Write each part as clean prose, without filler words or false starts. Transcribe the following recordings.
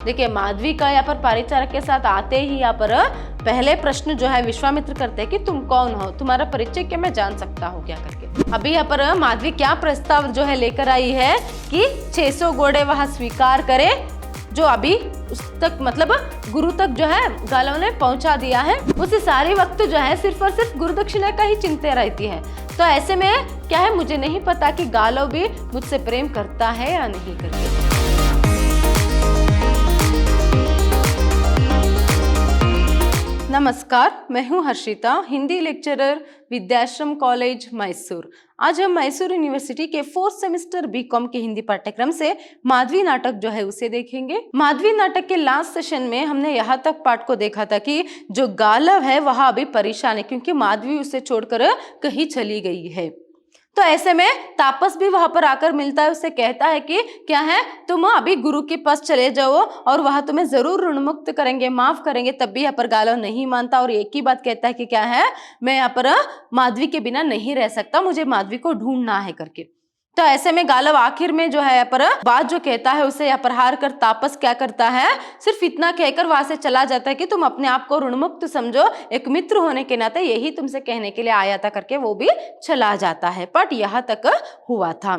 देखिए माधवी का यहाँ पर परिचारक के साथ आते ही यहाँ पर पहले प्रश्न जो है विश्वामित्र करते हैं कि तुम कौन हो, तुम्हारा परिचय क्या मैं जान सकता हूँ क्या करके। अभी यहाँ पर माधवी क्या प्रस्ताव जो है लेकर आई है कि 600 घोड़े वहां स्वीकार करे, जो अभी उस तक मतलब गुरु तक जो है गालव ने पहुंचा दिया है। उसे सारे वक्त जो है सिर्फ और सिर्फ गुरु दक्षिणा का ही चिंता रहती है। तो ऐसे में क्या है, मुझे नहीं पता कि गालव भी मुझसे प्रेम करता है या नहीं करके। नमस्कार, मैं हूं हर्षिता, हिंदी लेक्चरर, विद्याश्रम कॉलेज मैसूर। आज हम मैसूर यूनिवर्सिटी के 4th सेमेस्टर बीकॉम के हिंदी पाठ्यक्रम से माधवी नाटक जो है उसे देखेंगे। माधवी नाटक के लास्ट सेशन में हमने यहाँ तक पाठ को देखा था कि जो गालव है वह अभी परेशान है क्योंकि माधवी उसे छोड़कर कहीं चली गई है। तो ऐसे में तापस भी वहां पर आकर मिलता है, उसे कहता है कि क्या है, तुम अभी गुरु के पास चले जाओ और वहां तुम्हें जरूर ऋण मुक्त करेंगे, माफ करेंगे। तब भी यहाँ पर गालव नहीं मानता और एक ही बात कहता है कि क्या है, मैं यहाँ पर माधवी के बिना नहीं रह सकता, मुझे माधवी को ढूंढना है करके। तो ऐसे में गालव आखिर में जो है यहाँ पर बात जो कहता है उसे यहाँ पर हार कर तापस क्या करता है, सिर्फ इतना कहकर वहां से चला जाता है कि तुम अपने आप को ऋणमुक्त समझो, एक मित्र होने के नाते यही तुमसे कहने के लिए आया था करके वो भी चला जाता है। पाठ यहाँ तक हुआ था।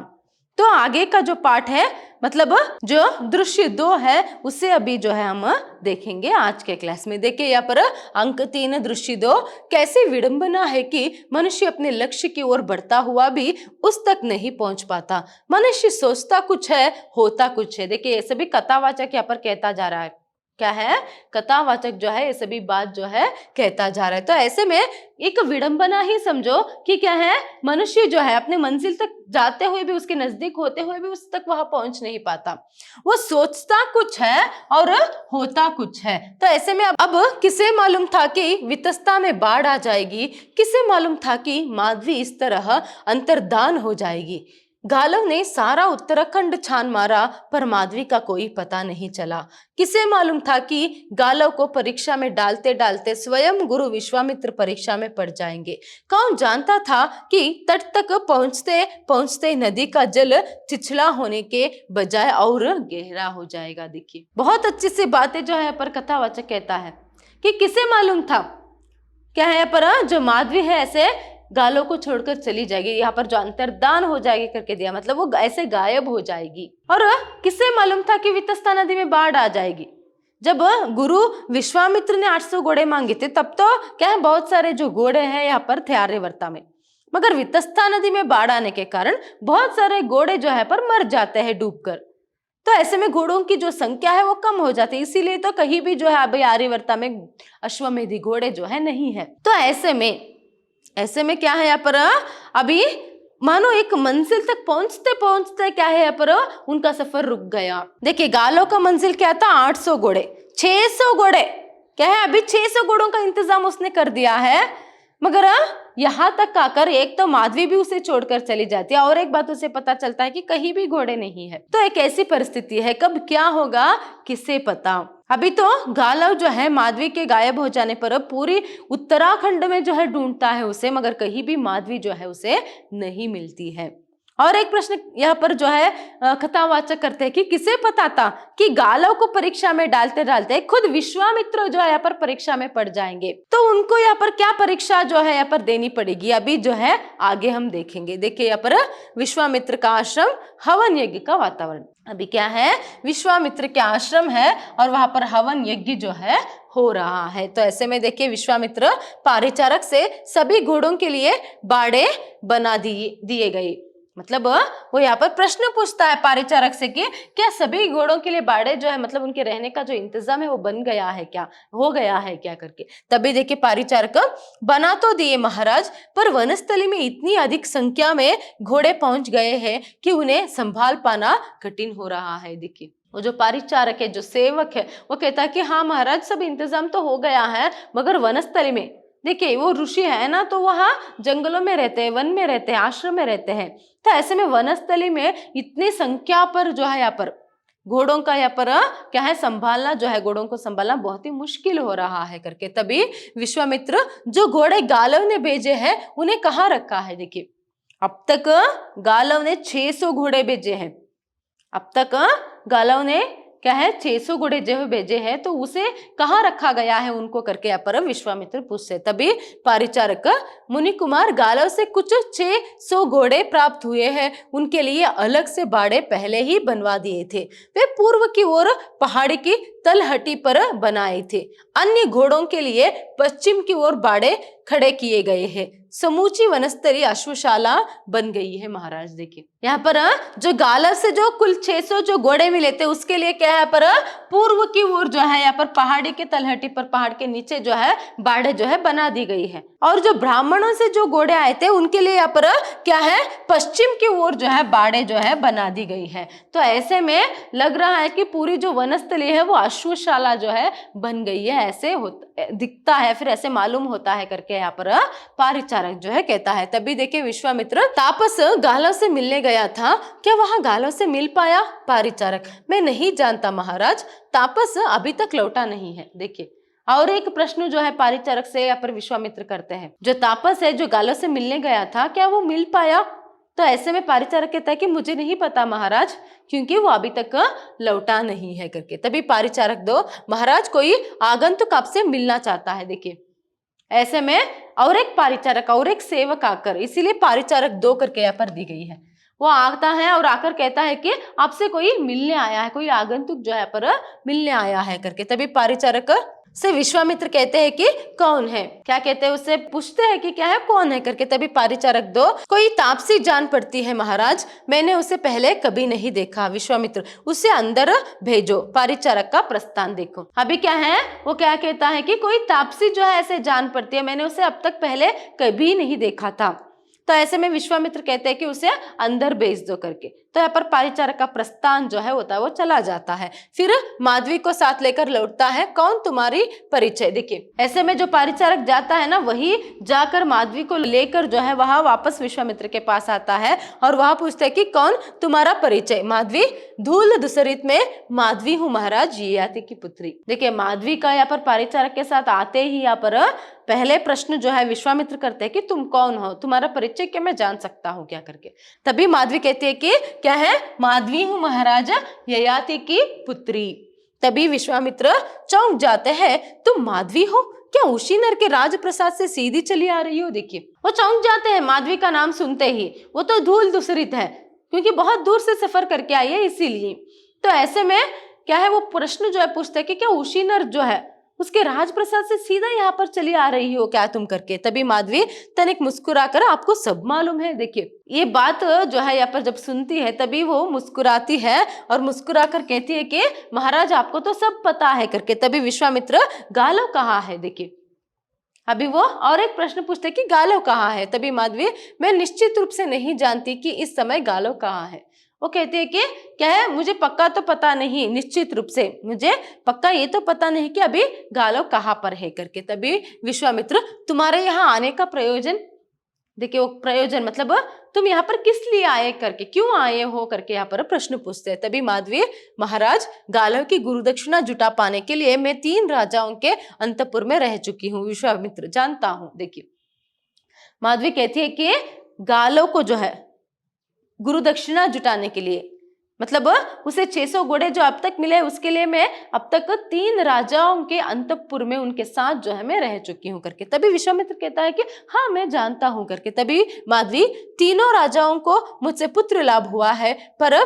तो आगे का जो पाठ है मतलब जो दृश्य 2 है उसे अभी जो है हम देखेंगे आज के क्लास में। देखिए यहाँ पर अंक 3 दृश्य 2, कैसी विडंबना है कि मनुष्य अपने लक्ष्य की ओर बढ़ता हुआ भी उस तक नहीं पहुंच पाता। मनुष्य सोचता कुछ है, होता कुछ है। देखिए ये सभी कथावाचक यहाँ पर कहता जा रहा है, क्या है, कथावाचक जो है ये सभी बात जो है कहता जा रहा है। तो ऐसे में एक विडंबना ही समझो कि क्या है, मनुष्य जो है अपने मंजिल तक जाते हुए भी, उसके नजदीक होते हुए भी उस तक वहां पहुंच नहीं पाता। वो सोचता कुछ है और होता कुछ है। तो ऐसे में अब किसे मालूम था कि वितस्ता में बाढ़ आ जाएगी, किसे मालूम था कि माधवी इस तरह अंतर्धान हो जाएगी। गालव ने सारा उत्तराखंड छान मारा पर माधवी का कोई पता नहीं चला। किसे मालूम था कि गालव को परीक्षा में डालते डालते स्वयं गुरु विश्वामित्र परीक्षा में पड़ जाएंगे। कौन जानता था कि तट तक पहुंचते पहुंचते नदी का जल छिछला होने के बजाय और गहरा हो जाएगा। देखिए बहुत अच्छी सी बातें जो है पर कथावाचक कहता है कि किसे मालूम था, क्या है पर जो माधवी है ऐसे गालों को छोड़कर चली जाएगी, यहाँ पर जो अंतर्धान हो जाएगी करके दिया, मतलब वो ऐसे गायब हो जाएगी। और किसे मालूम था कि वितस्ता नदी में बाढ़ आ जाएगी। जब गुरु विश्वामित्र ने 800 घोड़े मांगे थे तब तो क्या है, बहुत सारे जो घोड़े हैं यहाँ पर थे आर्यवर्ता में, मगर वितस्ता नदी में बाढ़ आने के कारण बहुत सारे घोड़े जो है पर मर जाते हैं डूबकर। तो ऐसे में घोड़ों की जो संख्या है वो कम हो जाती है, इसीलिए तो कहीं भी जो है अभी आर्यवर्ता में अश्वमेधी घोड़े जो है नहीं है। तो ऐसे में क्या है यहाँ पर अभी मानो एक मंजिल तक पहुंचते पहुंचते क्या है यहाँ पर उनका सफर रुक गया। देखिए गालों का मंजिल क्या था, 800 घोड़े, 600 घोड़े, क्या है अभी 600 घोड़ों का इंतजाम उसने कर दिया है, मगर यहाँ तक आकर एक तो माधवी भी उसे छोड़कर चली जाती है और एक बात उसे पता चलता है कि कहीं भी घोड़े नहीं है। तो एक ऐसी परिस्थिति है, कब क्या होगा किसे पता। अभी तो गालव जो है माधवी के गायब हो जाने पर पूरी उत्तराखंड में जो है ढूंढता है उसे, मगर कहीं भी माधवी जो है उसे नहीं मिलती है। और एक प्रश्न यहाँ पर जो है कथावाचक करते हैं कि किसे पता था कि गालव को परीक्षा में डालते डालते खुद विश्वामित्र जो है यहाँ पर परीक्षा में पड़ जाएंगे। तो उनको यहाँ पर क्या परीक्षा जो है यहाँ पर देनी पड़ेगी, अभी जो है आगे हम देखेंगे। देखिए यहाँ पर विश्वामित्र का आश्रम, हवन यज्ञ का वातावरण। अभी क्या है, विश्वामित्र के आश्रम है और वहां पर हवन यज्ञ जो है हो रहा है। तो ऐसे में देखिए विश्वामित्र परिचारक से सभी घोड़ों के लिए बाड़े बना दिए गए। मतलब वो यहाँ पर प्रश्न पूछता है परिचारक से कि क्या सभी घोड़ों के लिए बाड़े जो है मतलब उनके रहने का जो इंतजाम है वो बन गया है क्या, हो गया है क्या करके। तभी देखिए परिचारक, बना तो दिए महाराज, पर वनस्थली में इतनी अधिक संख्या में घोड़े पहुंच गए हैं कि उन्हें संभाल पाना कठिन हो रहा है। देखिए वो जो परिचारक है, जो सेवक है, वो कहता है कि हाँ महाराज सब इंतजाम तो हो गया है, मगर वनस्थली में, देखिए वो ऋषि है ना, तो वहाँ जंगलों में रहते हैं, वन में रहते हैं, आश्रम में रहते हैं। तो ऐसे में वनस्थली में इतनी संख्या पर जो है यहाँ पर घोड़ों का यहाँ पर क्या है संभालना, जो है घोड़ों को संभालना बहुत ही मुश्किल हो रहा है करके। तभी विश्वामित्र जो घोड़े गालव ने भेजे हैं उन्हें कहाँ रखा है। देखिए अब तक गालव ने 600 घोड़े भेजे हैं, अब तक गालव ने क्या है 600 घोड़े जो भेजे हैं तो उसे कहाँ रखा गया है उनको करके यहाँ पर विश्वामित्र पूछते। तभी परिचारक मुनि कुमार गालव से कुछ 600 घोड़े प्राप्त हुए हैं, उनके लिए अलग से बाड़े पहले ही बनवा दिए थे। वे पूर्व की ओर पहाड़ी की तलहटी पर बनाए थे। अन्य घोड़ों के लिए पश्चिम की ओर बाड़े खड़े किए गए हैं। समूची वनस्तरी अश्वशाला बन गई है। महाराज देखिए यहाँ पर जो गालव से जो कुल 600 जो घोड़े मिले थे उसके लिए क्या है पर पूर्व की ओर जो है यहाँ पर पहाड़ी के तलहटी पर पहाड़ के नीचे जो है बाड़े जो है बना दी गई है। और जो ब्राह्मणों से जो घोड़े आए थे उनके लिए यहाँ पर क्या है पश्चिम की ओर जो है बाड़े जो है बना दी गई है। तो ऐसे में लग रहा है कि पूरी जो वनस्थली है वो अश्वशाला जो है बन गई है, ऐसे दिखता है, फिर ऐसे मालूम होता है करके यहाँ पर परिचारक जो है कहता है। तभी देखिए विश्वामित्र तापस गालव से मिलने गया था, क्या वहां गालव से मिल पाया? परिचारक मैं नहीं जानता महाराज, तापस अभी तक लौटा नहीं है। देखिए और एक प्रश्न जो है परिचारक से यहाँ पर विश्वामित्र करते हैं, जो तापस है जो गालव से मिलने गया था क्या वो मिल पाया? तो ऐसे में परिचारक कहता है कि मुझे नहीं पता महाराज, क्योंकि वो अभी तक लौटा नहीं है करके। तभी परिचारक दो महाराज कोई आगंतुक आपसे मिलना चाहता है। देखिए ऐसे में और एक परिचारक और एक सेवक आकर, इसीलिए परिचारक दो करके यहाँ पर दी गई है, वो आता है और आकर कहता है कि आपसे कोई मिलने आया है, कोई आगंतुक जो है पर मिलने आया है करके। तभी परिचारक से विश्वामित्र कहते हैं कि कौन है, क्या कहते हैं, उससे पूछते हैं कि क्या है कौन है करके। तभी परिचारक दो कोई तापसी जान पड़ती है महाराज, मैंने उसे पहले कभी नहीं देखा। विश्वामित्र उसे अंदर भेजो। परिचारक का प्रस्थान देखो। अभी क्या है वो क्या कहता है कि कोई तापसी जो है ऐसे जान पड़ती है, मैंने उसे अब तक पहले कभी नहीं देखा था। तो ऐसे में विश्वामित्र कहते हैं कि उसे अंदर भेज दो करके। तो यहाँ पर परिचारक का प्रस्थान जो है होता है वो चला जाता है। फिर माधवी को साथ लेकर लौटता है, कौन तुम्हारी परिचय। देखिए ऐसे में जो परिचारक जाता है ना वही जाकर माधवी को लेकर जो है वहां वापस विश्वामित्र के पास आता है और वहां पूछता है कि कौन तुम्हारा परिचय। माधवी धूल दुसरित में माधवी हूँ महाराज, ययाति की पुत्री। देखिए माधवी का यहाँ पर परिचारक के साथ आते ही यहाँ पर पहले प्रश्न जो है विश्वामित्र करते हैं कि तुम कौन हो, तुम्हारा परिचय क्या मैं जान सकता हूँ क्या करके। तभी माधवी कहती है कि क्या है माधवी हूँ महाराज, ययाति की पुत्री। तभी विश्वामित्र चौंक जाते हैं, तुम माधवी हो, क्या उशीनर के राजप्रसाद से सीधी चली आ रही हो। देखिए वो चौंक जाते हैं माधवी का नाम सुनते ही, वो तो धूल दुसरित है क्योंकि बहुत दूर से सफर करके आई है इसीलिए। तो ऐसे में क्या है वो प्रश्न जो है पूछते हैं कि क्या उशीनर जो है उसके राजप्रसाद से सीधा यहाँ पर चली आ रही हो क्या तुम करके। तभी माधवी तनिक मुस्कुराकर आपको सब मालूम है। देखिए ये बात जो है यहाँ पर जब सुनती है तभी वो मुस्कुराती है और मुस्कुराकर कहती है कि महाराज आपको तो सब पता है करके। तभी विश्वामित्र गालव कहाँ है। देखिए अभी वो और एक प्रश्न पूछते कि गालव कहाँ है। तभी माधवी मैं निश्चित रूप से नहीं जानती कि इस समय गालव कहाँ है। वो कहते हैं कि क्या है मुझे पक्का तो पता नहीं, निश्चित रूप से मुझे पक्का ये तो पता नहीं कि अभी गालव कहाँ पर है करके। तभी विश्वामित्र तुम्हारे यहाँ आने का प्रयोजन, देखिए वो प्रयोजन मतलब तुम यहाँ पर किस लिए आए करके, क्यों आए हो करके यहाँ पर प्रश्न पूछते हैं। तभी माधवी महाराज गालव की गुरुदक्षिणा जुटा पाने के लिए मैं 3 राजाओं के अंतपुर में रह चुकी हूँ। विश्वामित्र जानता हूँ। देखिए माधवी कहती है कि गालव को जो है गुरु दक्षिणा जुटाने के लिए मतलब उसे 600 घोड़े जो अब तक मिले उसके लिए मैं अब तक 3 राजाओं के अंतपुर में उनके साथ जो है मैं रह चुकी हूँ करके। तभी विश्वामित्र कहता है कि हाँ मैं जानता हूँ करके। तभी माधवी तीनों राजाओं को मुझसे पुत्र लाभ हुआ है पर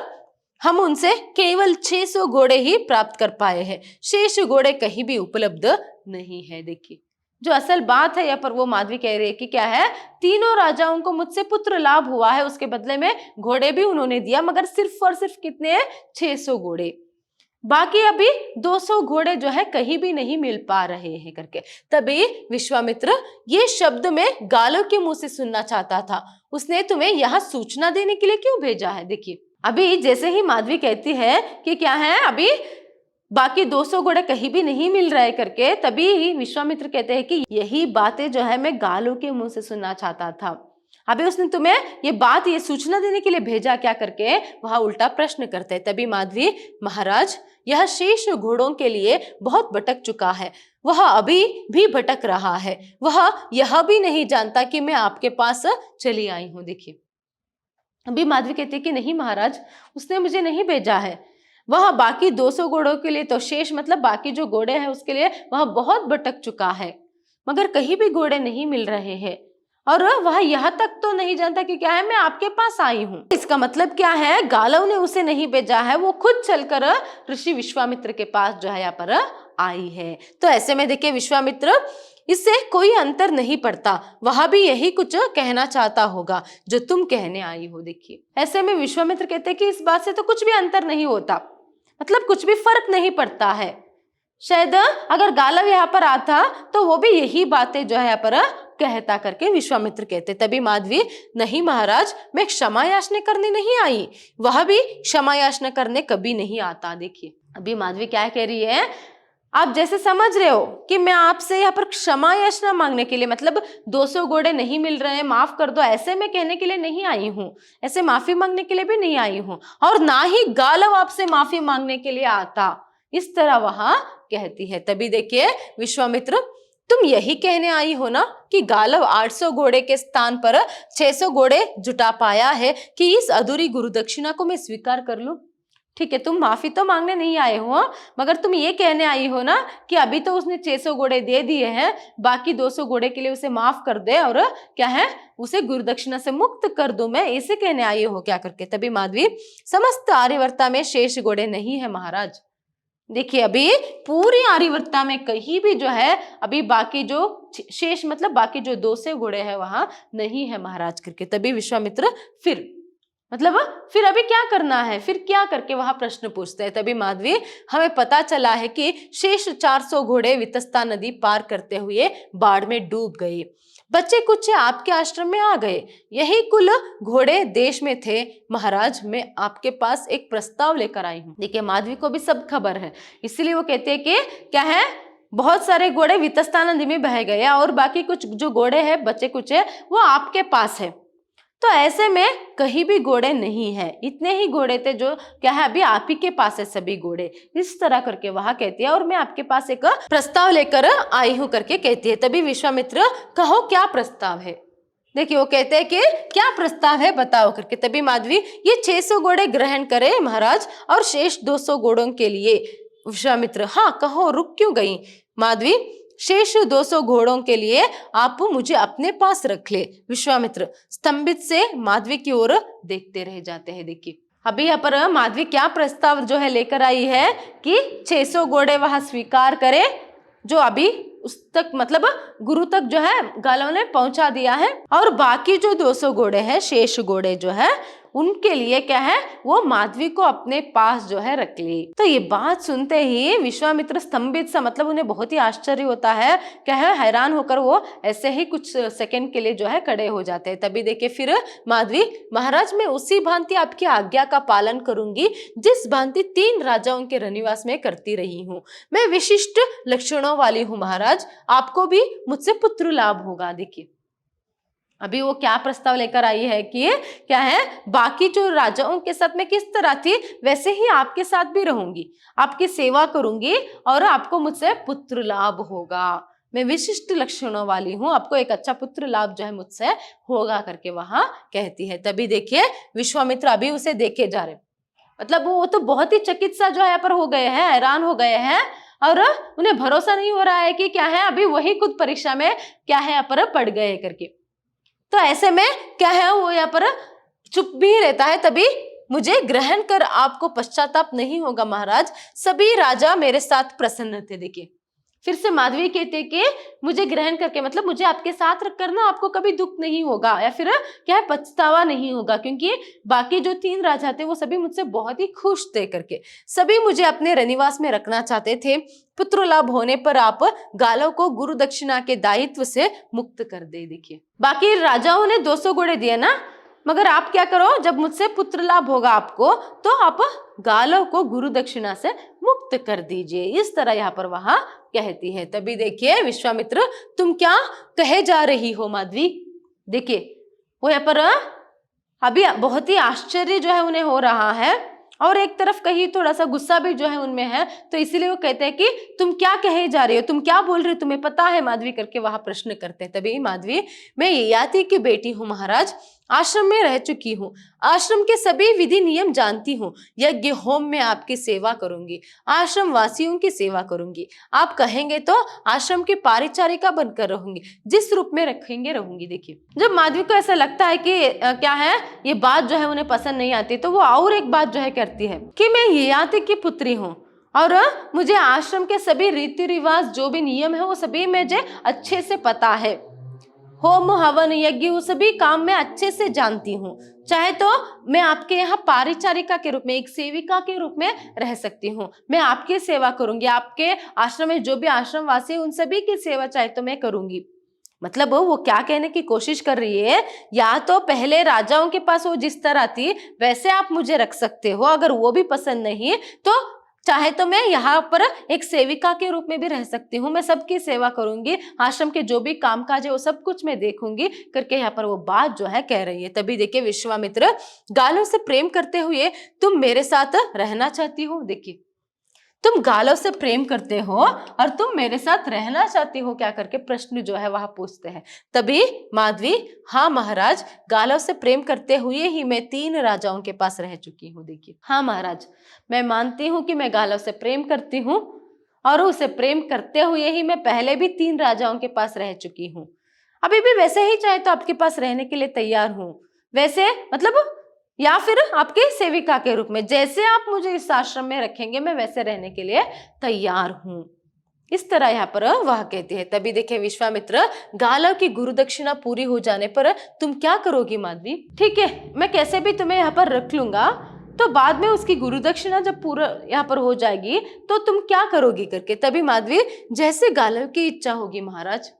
हम उनसे केवल 600 घोड़े ही प्राप्त कर पाए हैं, शेष घोड़े कहीं भी उपलब्ध नहीं है। देखिए जो असल बात है यहाँ पर वो माधवी कह रही है कि क्या है तीनों राजाओं को मुझसे पुत्र लाभ हुआ है, उसके बदले में घोड़े भी उन्होंने दिया मगर सिर्फ और सिर्फ कितने हैं 600 घोड़े, बाकी अभी 200 घोड़े जो है कहीं भी नहीं मिल पा रहे हैं करके। तभी विश्वामित्र ये शब्द में गालव के मुंह से सुनना चाहता था, उसने तुम्हें यहाँ सूचना देने के लिए क्यों भेजा है। देखिए अभी जैसे ही माधवी कहती है कि क्या है अभी बाकी 200 घोड़े कहीं भी नहीं मिल रहे करके, तभी विश्वामित्र कहते हैं कि यही बातें जो है मैं गालव के मुंह से सुनना चाहता था। अभी उसने तुम्हें ये सूचना देने के लिए भेजा क्या करके वहां उल्टा प्रश्न करते हैं। तभी माधवी महाराज यह शेष घोड़ों के लिए बहुत भटक चुका है, वह अभी भी भटक रहा है, वह यह भी नहीं जानता कि मैं आपके पास चली आई हूं। देखिए अभी माधवी कहती है कि नहीं महाराज उसने मुझे नहीं भेजा है, वह बाकी 200 घोड़ों के लिए तो शेष मतलब बाकी जो घोड़े हैं उसके लिए वह बहुत भटक चुका है, मगर कहीं भी घोड़े नहीं मिल रहे हैं और वह यहाँ तक तो नहीं जानता कि क्या है मैं आपके पास आई हूँ। इसका मतलब क्या है, गालव ने उसे नहीं भेजा है, वो खुद चलकर ऋषि विश्वामित्र के पास जो है यहाँ पर आई है। तो ऐसे में देखिए विश्वामित्र, इससे कोई अंतर नहीं पड़ता, वह भी यही कुछ कहना चाहता होगा जो तुम कहने आई हो। देखिए ऐसे में विश्वामित्र कहते हैं कि इस बात से तो कुछ भी अंतर नहीं होता, मतलब कुछ भी फर्क नहीं पड़ता है। शायद अगर गालव यहाँ पर आता तो वो भी यही बातें जो है यहाँ पर कहता करके विश्वामित्र कहते। तभी माधवी, नहीं महाराज, मैं क्षमा याचना करने नहीं आई, वह भी क्षमा याचना करने कभी नहीं आता। देखिए अभी माधवी क्या कह रही है, आप जैसे समझ रहे हो कि मैं आपसे यहाँ पर क्षमा याचना मांगने के लिए, मतलब 200 घोड़े नहीं मिल रहे हैं, माफ कर दो, ऐसे में कहने के लिए नहीं आई हूँ, ऐसे माफी मांगने के लिए भी नहीं आई हूँ, और ना ही गालव आपसे माफी मांगने के लिए आता, इस तरह वहां कहती है। तभी देखिए विश्वामित्र, तुम यही कहने आई हो ना कि गालव 800 घोड़े के स्थान पर 600 घोड़े जुटा पाया है कि इस अधूरी गुरुदक्षिणा को मैं स्वीकार कर लूं। ठीक है, तुम माफी तो मांगने नहीं आए हो, मगर तुम ये कहने आई हो ना कि अभी तो उसने 600 घोड़े दे दिए हैं, बाकी 200 घोड़े के लिए उसे माफ कर दे और क्या है उसे गुरुदक्षिणा से मुक्त कर दो, मैं इसे कहने आई हो क्या करके। तभी माधवी, समस्त आर्यवर्ता में शेष घोड़े नहीं है महाराज। देखिए अभी पूरी आर्यवर्ता में कहीं भी जो है अभी बाकी जो शेष मतलब बाकी जो 200 घोड़े हैं वहां नहीं है महाराज करके। तभी विश्वामित्र फिर अभी क्या करना है, फिर क्या करके वहां प्रश्न पूछते हैं। तभी माधवी, हमें पता चला है कि शेष 400 घोड़े वितस्ता नदी पार करते हुए बाढ़ में डूब गए, बच्चे कुछ आपके आश्रम में आ गए, यही कुल घोड़े देश में थे महाराज, मैं आपके पास एक प्रस्ताव लेकर आई हूँ। देखिए माधवी को भी सब खबर है, इसलिए वो कहते हैं कि क्या है, बहुत सारे घोड़े वितस्ता नदी में बह गए और बाकी कुछ जो घोड़े हैं बच्चे कुछ है वो आपके पास है, तो ऐसे में कहीं भी घोड़े नहीं है, इतने ही घोड़े थे जो क्या है अभी आप ही के पास है सभी घोड़े, इस तरह करके वहां कहती है, और मैं आपके पास एक प्रस्ताव लेकर आई हूं करके कहती है। तभी विश्वामित्र, कहो क्या प्रस्ताव है। देखिए वो कहते हैं कि क्या प्रस्ताव है बताओ करके। तभी माधवी, ये 600 घोड़े ग्रहण करे महाराज और शेष 200 घोड़ों के लिए। विश्वामित्र, हाँ कहो, रुक क्यों गई। माधवी, शेष 200 घोड़ों के लिए आप मुझे अपने पास रख ले। विश्वामित्र स्तंभित से माधवी की ओर देखते रह जाते हैं। देखिए अभी यहाँ पर माधवी क्या प्रस्ताव जो है लेकर आई है कि 600 घोड़े वहां स्वीकार करे जो अभी उस तक मतलब गुरु तक जो है गालव ने पहुंचा दिया है, और बाकी जो 200 घोड़े हैं शेष घोड़े जो है उनके लिए क्या है वो माधवी को अपने पास जो है रख ली। तो ये बात सुनते ही विश्वामित्र स्तंभित सा मतलब उन्हें बहुत ही आश्चर्य होता है, क्या है हैरान होकर वो ऐसे ही कुछ सेकंड के लिए जो है खड़े हो जाते हैं। तभी देखिए फिर माधवी, महाराज मैं उसी भांति आपकी आज्ञा का पालन करूंगी जिस भांति 3 राजाओं के रनिवास में करती रही हूँ, मैं विशिष्ट लक्षणों वाली हूँ महाराज, आपको भी मुझसे पुत्र लाभ होगा। देखिए अभी वो क्या प्रस्ताव लेकर आई है कि क्या है बाकी जो राजाओं के साथ में किस तरह थी वैसे ही आपके साथ भी रहूंगी, आपकी सेवा करूंगी और आपको मुझसे पुत्र लाभ होगा, मैं विशिष्ट लक्षणों वाली हूँ, आपको एक अच्छा पुत्र लाभ जो है मुझसे होगा करके वहां कहती है। तभी देखिए विश्वामित्र अभी उसे देखे जा रहे, मतलब वो तो बहुत ही चकित सा जो है यहाँ पर हो गए हैं, हैरान हो गए हैं, और उन्हें भरोसा नहीं हो रहा है कि क्या है अभी वही खुद परीक्षा में क्या है यहाँ पर पड़ गए करके। तो ऐसे में क्या है वो यहाँ पर चुप भी रहता है। तभी, मुझे ग्रहण कर आपको पश्चाताप नहीं होगा महाराज, सभी राजा मेरे साथ प्रसन्न थे। देखिए फिर से माधवी कहते कि मुझे ग्रहण करके मतलब मुझे आपके साथ रख कर ना आपको कभी दुख नहीं होगा या फिर क्या है पछतावा नहीं होगा, क्योंकि बाकी जो 3 राजा थे वो सभी मुझसे बहुत ही खुश थे करके, सभी मुझे अपने रनिवास में रखना चाहते थे, पुत्र लाभ होने पर आप गालव को गुरु दक्षिणा के दायित्व से मुक्त कर दे। देखिए बाकी राजाओं ने 200 घोड़े दिए ना, मगर आप क्या करो, जब मुझसे पुत्र लाभ होगा आपको तो आप गालव को गुरु दक्षिणा से मुक्त कर दीजिए, इस तरह यहाँ पर वहां कहती है। तभी देखिए विश्वामित्र, तुम क्या कहे जा रही हो माधवी। देखिए वो यहाँ पर अभी बहुत ही आश्चर्य जो है उन्हें हो रहा है और एक तरफ कहीं थोड़ा सा गुस्सा भी जो है उनमें है, तो इसीलिए वो कहते हैं कि तुम क्या कहे जा रही हो, तुम क्या बोल रही हो, तुम्हें पता है माधवी करके वहां प्रश्न करते हैं। तभी माधवी, मैं ययाति की बेटी हूँ महाराज, आश्रम में रह चुकी हूँ, आश्रम के सभी विधि नियम जानती हूँ। यज्ञ होम में आपकी सेवा करूंगी, आश्रम वासियों की सेवा करूंगी। आप कहेंगे तो आश्रम की पारिचारिका बनकर रहूंगी, जिस रूप में रखेंगे रहूंगी। देखिए, जब माधवी को ऐसा लगता है कि क्या है, ये बात जो है उन्हें पसंद नहीं आती, तो वो और एक बात जो है करती है कि मैं ययाति की पुत्री हूँ और मुझे आश्रम के सभी रीति रिवाज जो भी नियम है वो सभी मुझे अच्छे से पता है। होम हवन यज्ञ वो सभी काम मैं अच्छे से जानती हूँ। चाहे तो मैं आपके यहाँ पारिचारिका के रूप में, एक सेविका के रूप में रह सकती हूँ। मैं आपकी सेवा करूंगी, आपके आश्रम में जो भी आश्रम वासी उन सभी की सेवा चाहे तो मैं करूंगी। मतलब वो क्या कहने की कोशिश कर रही है, या तो पहले राजाओं के पास वो जिस तरह थी वैसे आप मुझे रख सकते हो, अगर वो भी पसंद नहीं तो चाहे तो मैं यहाँ पर एक सेविका के रूप में भी रह सकती हूँ, मैं सबकी सेवा करूंगी, आश्रम के जो भी कामकाज है वो सब कुछ मैं देखूंगी करके यहाँ पर वो बात जो है कह रही है। तभी देखिए विश्वामित्र गालों से प्रेम करते हुए, तुम मेरे साथ रहना चाहती हो। देखिए, तुम गालों से प्रेम करते हो और तुम मेरे साथ रहना चाहती हो क्या करके प्रश्न जो है वहां पूछते हैं। तभी माधवी, हाँ महाराज, गालों से प्रेम करते हुए ही मैं 3 राजाओं के पास रह चुकी हूँ। देखिए, हाँ महाराज, मैं मानती हूँ कि मैं गालों से प्रेम करती हूँ और उसे प्रेम करते हुए ही मैं पहले भी 3 राजाओं के पास रह चुकी हूँ। अभी भी वैसे ही चाहे तो आपके पास रहने के लिए तैयार हूँ, वैसे मतलब या फिर आपके सेविका के रूप में, जैसे आप मुझे इस आश्रम में रखेंगे मैं वैसे रहने के लिए तैयार हूं। इस तरह यहाँ पर वह कहती है। तभी देखे विश्वामित्र, गालव की गुरु दक्षिणा पूरी हो जाने पर तुम क्या करोगी माधवी? ठीक है, मैं कैसे भी तुम्हें यहाँ पर रख लूंगा, तो बाद में उसकी गुरु दक्षिणा जब पूरा यहाँ पर हो जाएगी तो तुम क्या करोगी करके। तभी माधवी, जैसे गालव की इच्छा होगी महाराज।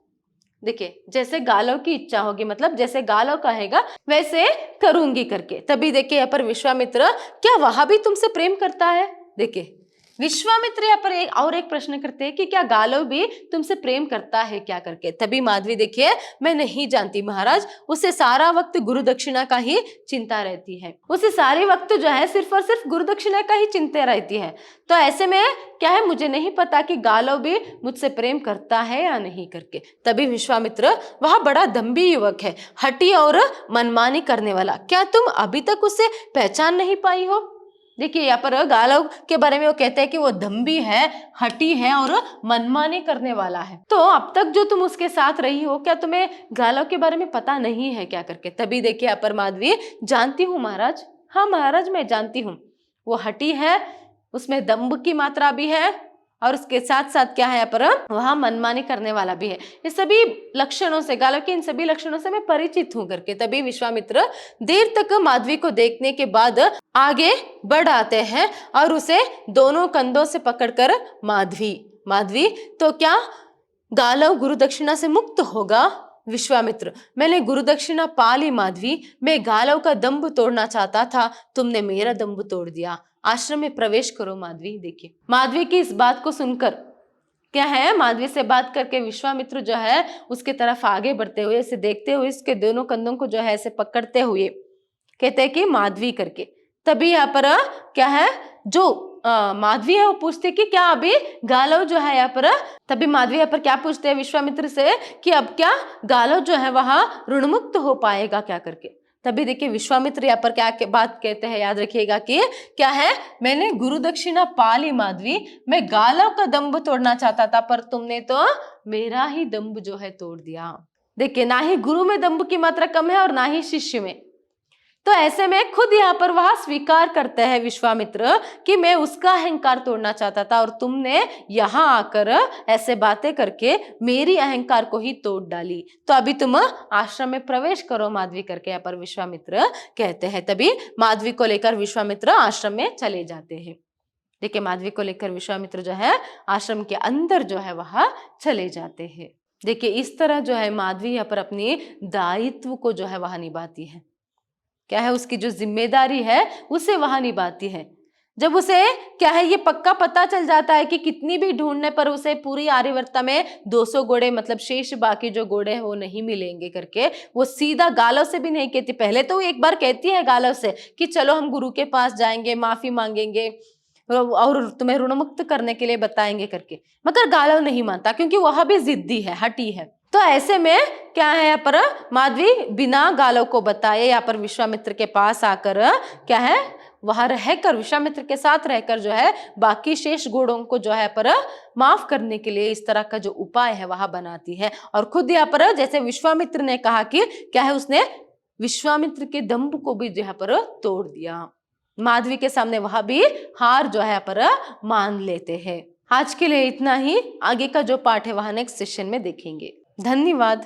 देखिए, जैसे गालव की इच्छा होगी मतलब जैसे गालव कहेगा वैसे करूंगी करके। तभी देखिए यहाँ पर विश्वामित्र, क्या वह भी तुमसे प्रेम करता है? देखिए, विश्वामित्र यहाँ पर एक प्रश्न करते हैं कि क्या गालव भी तुमसे प्रेम करता है क्या करके। तभी माधवी, देखिए मैं नहीं जानती महाराज, उसे सारा वक्त गुरु दक्षिणा का ही चिंता रहती है, उसे सारे वक्त जो है सिर्फ और सिर्फ गुरु दक्षिणा का ही चिंता रहती है। तो ऐसे में क्या है, मुझे नहीं पता कि गालव भी मुझसे प्रेम करता है या नहीं करके। तभी विश्वामित्र, वह बड़ा दम्भी युवक है, हठी और मनमानी करने वाला, क्या तुम अभी तक उसे पहचान नहीं पाई हो? देखिए, यहाँ पर गालव के बारे में वो कहते हैं कि वो दम्भी है, हठी है और मनमानी करने वाला है। तो अब तक जो तुम उसके साथ रही हो, क्या तुम्हें गालव के बारे में पता नहीं है क्या करके। तभी देखिए यहाँ पर माधवी, जानती हूँ महाराज, हाँ महाराज मैं जानती हूँ, वो हठी है, उसमें दम्भ की मात्रा भी है और उसके साथ साथ क्या है यहाँ पर वहां मनमानी करने वाला भी है। ये सभी लक्षणों से, गालव के इन सभी लक्षणों से मैं परिचित हूं करके। तभी विश्वामित्र देर तक माधवी को देखने के बाद आगे बढ़ आते हैं और उसे दोनों कंधों से पकड़कर, माधवी माधवी, तो क्या गालव गुरु दक्षिणा से मुक्त होगा? विश्वामित्र, मैंने गुरु दक्षिणा पा ली माधवी, मैं गालव का दंभ तोड़ना चाहता था, तुमने मेरा दंभ तोड़ दिया, आश्रम में प्रवेश करो माधवी। देखिए, माधवी की इस बात को सुनकर क्या है, माधवी से बात करके विश्वामित्र जो है उसके तरफ आगे बढ़ते हुए, इसे देखते हुए, इसके दोनों कंधों को जो है ऐसे पकड़ते हुए कहते हैं कि माधवी करके। तभी यहाँ पर क्या है, जो माधवी है वो पूछते कि क्या अभी गालव जो है यहाँ पर, तभी माधवी यहाँ पर क्या पूछते हैं विश्वामित्र से कि अब क्या गालव जो है वहां ऋणमुक्त हो पाएगा क्या करके। तभी देखिए विश्वामित्र यहाँ पर क्या बात कहते हैं, याद रखिएगा कि क्या है, मैंने गुरु दक्षिणा पा ली माधवी, मैं गालव का दंभ तोड़ना चाहता था पर तुमने तो मेरा ही दंभ जो है तोड़ दिया। देखिए, ना ही गुरु में दंभ की मात्रा कम है और ना ही शिष्य में। तो ऐसे में खुद यहाँ पर वह स्वीकार करते हैं विश्वामित्र कि मैं उसका अहंकार तोड़ना चाहता था और तुमने यहाँ आकर ऐसे बातें करके मेरी अहंकार को ही तोड़ डाली, तो अभी तुम आश्रम में प्रवेश करो माधवी करके यहाँ पर विश्वामित्र कहते हैं। तभी माधवी को लेकर विश्वामित्र आश्रम में चले जाते हैं। देखिए, माधवी को लेकर विश्वामित्र जो है आश्रम के अंदर जो है वह चले जाते हैं। देखिए, इस तरह जो है माधवी यहाँ पर अपनी दायित्व को जो है वह निभाती है। क्या है, उसकी जो जिम्मेदारी है उसे वहां निभाती है। जब उसे क्या है ये पक्का पता चल जाता है कि कितनी भी ढूंढने पर उसे पूरी आर्यवर्ता में 200 घोड़े मतलब शेष बाकी जो घोड़े हैं वो नहीं मिलेंगे करके, वो सीधा गालव से भी नहीं कहती। पहले तो वो एक बार कहती है गालव से कि चलो हम गुरु के पास जाएंगे, माफी मांगेंगे और तुम्हें ऋण मुक्त करने के लिए बताएंगे करके, मगर गालव नहीं मानता क्योंकि वह भी जिद्दी है, हठी है। तो ऐसे में क्या है यहाँ पर, माधवी बिना गालों को बताए यहाँ पर विश्वामित्र के पास आकर क्या है, वहां रहकर विश्वामित्र के साथ रहकर जो है बाकी शेष गुणों को जो है पर माफ करने के लिए इस तरह का जो उपाय है वह बनाती है। और खुद यहाँ पर जैसे विश्वामित्र ने कहा कि क्या है, उसने विश्वामित्र के दंभ को भी जो है पर तोड़ दिया। माधवी के सामने वह भी हार जो है पर मान लेते हैं। आज के लिए इतना ही, आगे का जो पाठ है वह नेक्स्ट सेशन में देखेंगे। धन्यवाद।